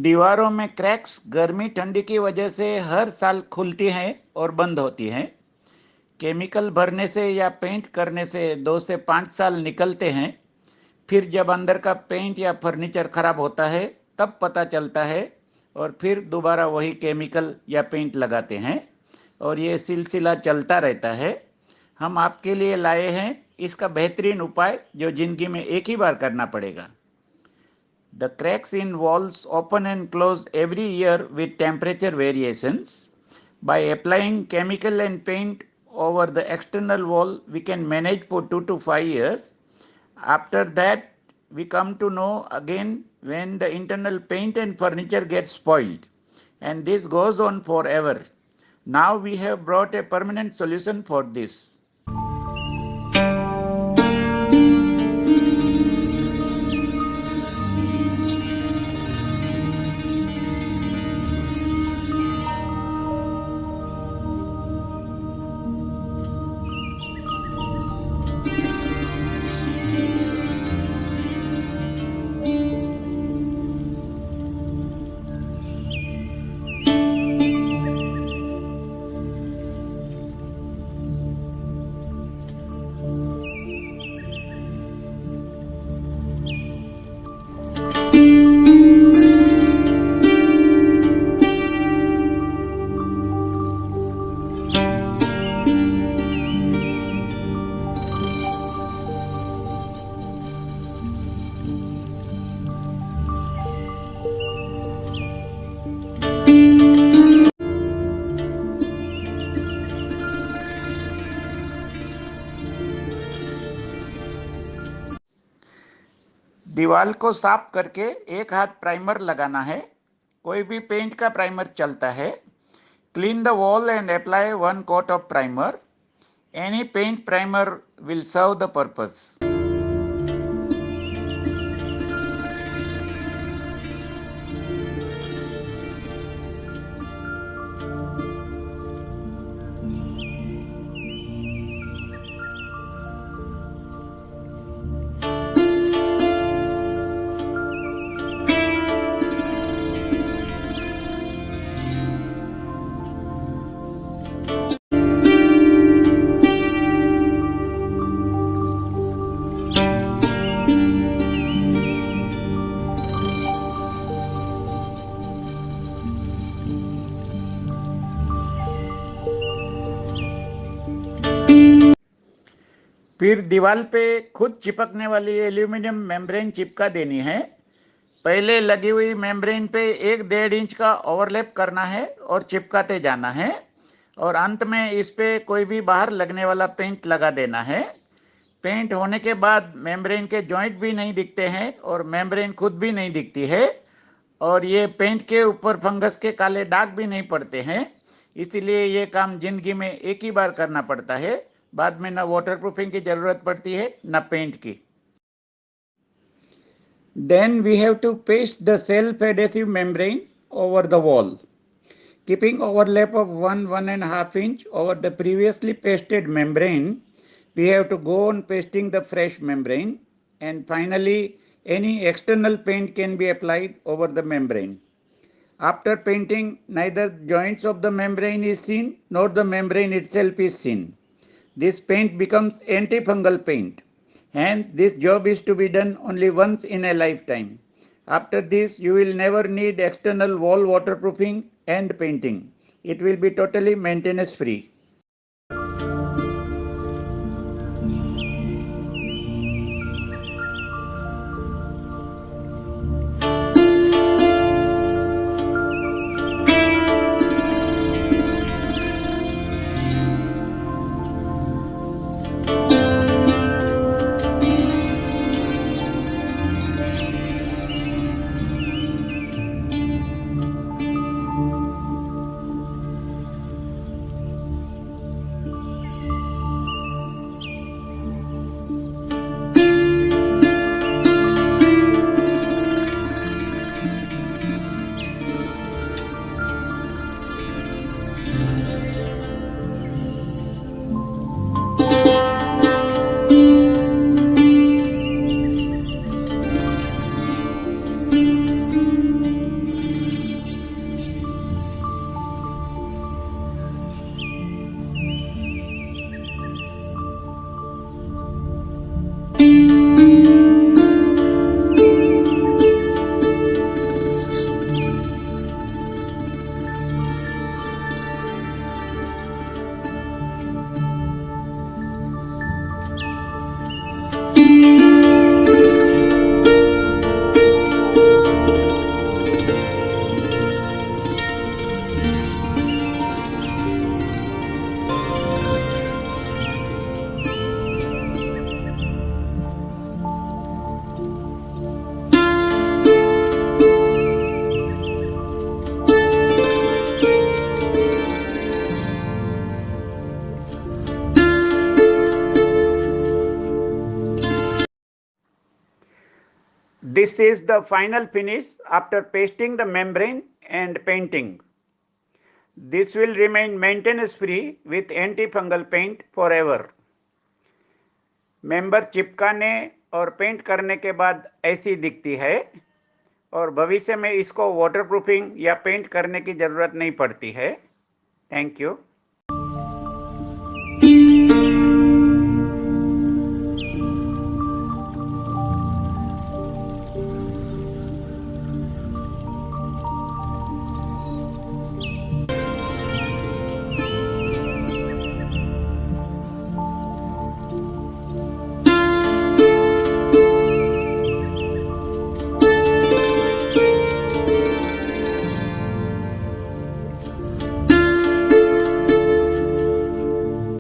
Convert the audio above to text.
दीवारों में क्रैक्स गर्मी ठंडी की वजह से हर साल खुलती हैं और बंद होती हैं। केमिकल भरने से या पेंट करने से 2 से 5 साल निकलते हैं। फिर जब अंदर का पेंट या फर्नीचर खराब होता है तब पता चलता है और फिर दोबारा वही केमिकल या पेंट लगाते हैं और ये सिलसिला चलता रहता है। हम आपके लिए लाए हैं इसका बेहतरीन उपाय जो जिंदगी में एक ही बार करना पड़ेगा। The cracks in walls open and close every year with temperature variations. By applying chemical and paint over the external wall, we can manage for 2 to 5 years. After that, we come to know again when the internal paint and furniture get spoiled. And this goes on forever. Now we have brought a permanent solution for this. दीवार को साफ करके एक हाथ primer लगाना है। कोई भी पेंट का प्राइमर चलता है। Clean the wall and apply 1 coat of primer. Any paint primer will serve the purpose. फिर दीवार पे खुद चिपकने वाली एल्यूमिनियम मेम्ब्रेन चिपका देनी है। पहले लगी हुई मेम्ब्रेन पे 1-1.5 इंच का ओवरलैप करना है और चिपकाते जाना है और अंत में इस पे कोई भी बाहर लगने वाला पेंट लगा देना है। पेंट होने के बाद मेम्ब्रेन के जॉइंट भी नहीं दिखते हैं और मेम्ब्रेन खुद भी नहीं दिखती है और ये पेंट के ऊपर फंगस के काले दाग भी नहीं पड़ते हैं। इसीलिए ये काम जिंदगी में एक ही बार करना पड़ता है। बाद में ना वाटरप्रूफिंग की जरूरत पड़ती है ना पेंट की। Then we have to paste the self-adhesive membrane over the wall, keeping overlap of 1-1.5 inch over the previously pasted membrane. We have to go on pasting the fresh membrane, and finally any external paint can be applied over the membrane. After painting, neither joints of the membrane is seen nor the membrane itself is seen. This paint becomes antifungal paint. Hence, this job is to be done only once in a lifetime. After this, you will never need external wall waterproofing and painting. It will be totally maintenance free. This is the final finish after pasting the membrane and painting. This will remain maintenance free with antifungal paint forever. Member चिपकाने और paint करने के बाद ऐसी दिखती है और भविष्य में इसको वाटरप्रूफिंग या पेंट करने की जरूरत नहीं पड़ती है। Thank you.